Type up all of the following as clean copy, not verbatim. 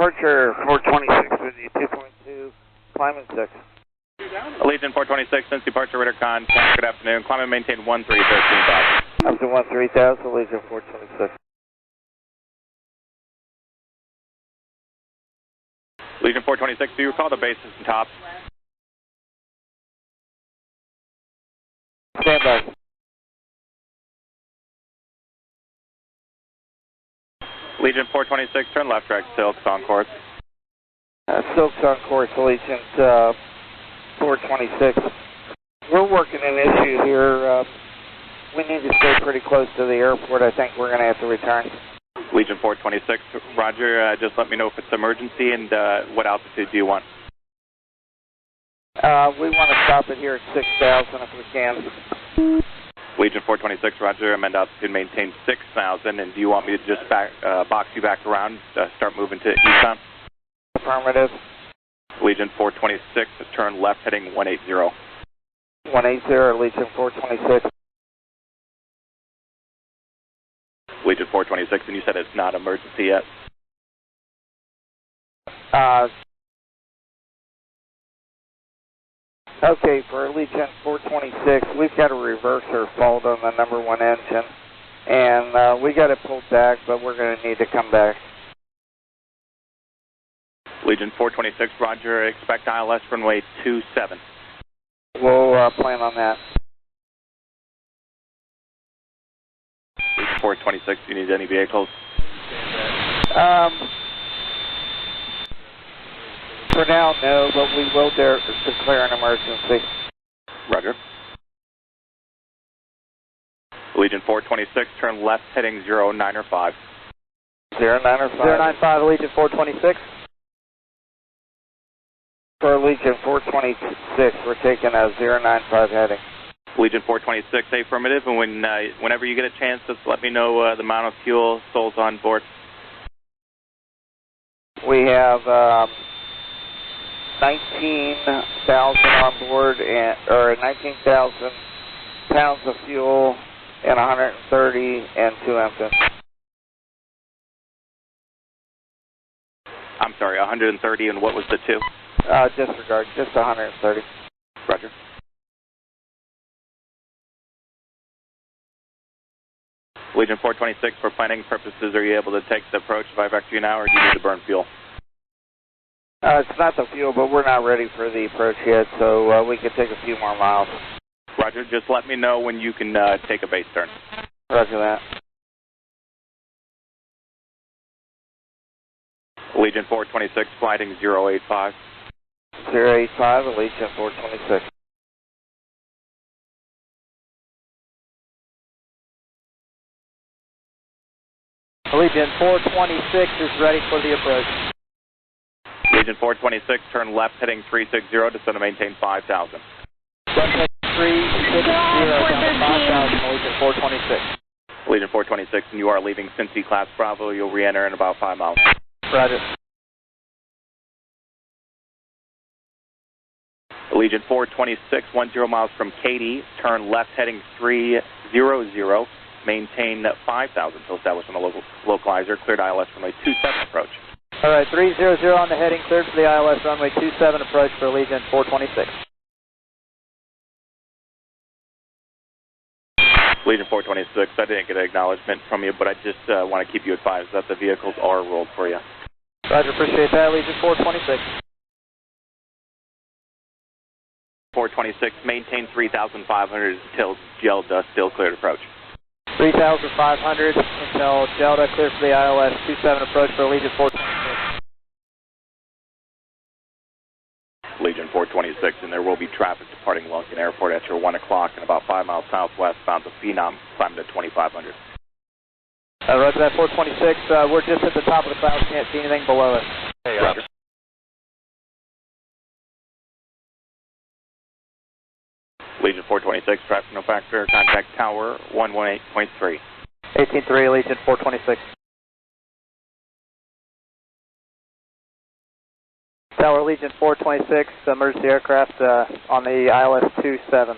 Departure 426 with you, 2.2, climbing 6. Allegiant 426, since departure radar con, good afternoon. Climb and maintain 13,000. Up to 13,000, Allegiant 426. Allegiant 426, do you recall the bases and tops? Stand by. Allegiant 426, turn left, direct, Silks on course. Silks on course, Allegiant 426. We're working an issue here. We need to stay pretty close to the airport. I think we're going to have to return. Allegiant 426, roger. Just let me know if it's emergency and what altitude do you want? We want to stop it here at 6,000 if we can. Allegiant 426, roger. Amend altitude, maintain 6,000. And do you want me to just box you back around, start moving to eastbound? Affirmative. Allegiant 426, turn left heading 180. 180, Allegiant 426. Allegiant 426, and you said it's not emergency yet? Okay, for Allegiant 426, we've got a reverser fault on the number 1 engine, and we got it pulled back, but we're going to need to come back. Allegiant 426, roger. Expect ILS runway 27. We'll plan on that. Allegiant 426, do you need any vehicles? For now, no, but we will declare an emergency. Roger. Allegiant 426, turn left heading 09 or 5. 09 or 5. 095, Allegiant 426. For Allegiant 426, we're taking a 095 heading. Allegiant 426, affirmative, and whenever you get a chance, just let me know the amount of fuel souls on board. We have 19,000 on board, or 19,000 pounds of fuel, and 130 and 2 engines. I'm sorry, 130, and what was the 2? Disregard, just 130. Roger. Allegiant 426, for planning purposes, are you able to take the approach if I vector you now, or do you need to burn fuel? It's not the fuel, but we're not ready for the approach yet, so we can take a few more miles. Roger, just let me know when you can take a base turn. Roger that. Allegiant 426, flighting 085. 085, Allegiant 426. Allegiant 426 is ready for the approach. Allegiant 426, turn left heading 360, descend to maintain 5,000. Left heading 360, down to 5,000, Allegiant 426. Allegiant 426, and you are leaving Cincy Class Bravo. You'll re-enter in about 5 miles. Roger. Allegiant 426, 10 miles from Katy, turn left heading 300, maintain 5,000 to establish on the localizer, cleared ILS runway 27 approach. All right, 300 on the heading, cleared for the ILS runway 27 approach for Allegiant 426. Allegiant 426, I didn't get an acknowledgement from you, but I just want to keep you advised that the vehicles are rolled for you. Roger, appreciate that, Allegiant 426. 426, maintain 3,500 until Gelda, still cleared approach. 3,500 until Gelda, cleared for the ILS 27 approach for Allegiant 426. Allegiant 426, and there will be traffic departing Lunken Airport at your 1 o'clock and about 5 miles southwest, bound to Phenom, climbing to 2,500. Roger that, 426. We're just at the top of the clouds, can't see anything below us. Hey, Roger. Allegiant 426, traffic no factor, contact tower 118.3. 18.3, Allegiant 426. Tower Allegiant 426, emergency aircraft on the ILS 27.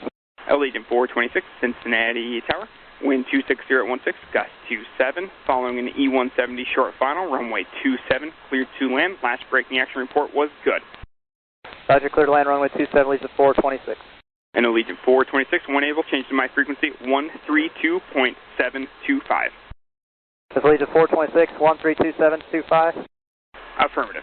Allegiant 426, Cincinnati Tower, Wind 260 at 16, gust 27, following an E-170 short final, runway 27, cleared to land. Last braking action report was good. Roger, clear to land, runway 27, Allegiant 426. And Allegiant 426, 1 change to my frequency, 132.725. Allegiant 426, 132.725. Affirmative.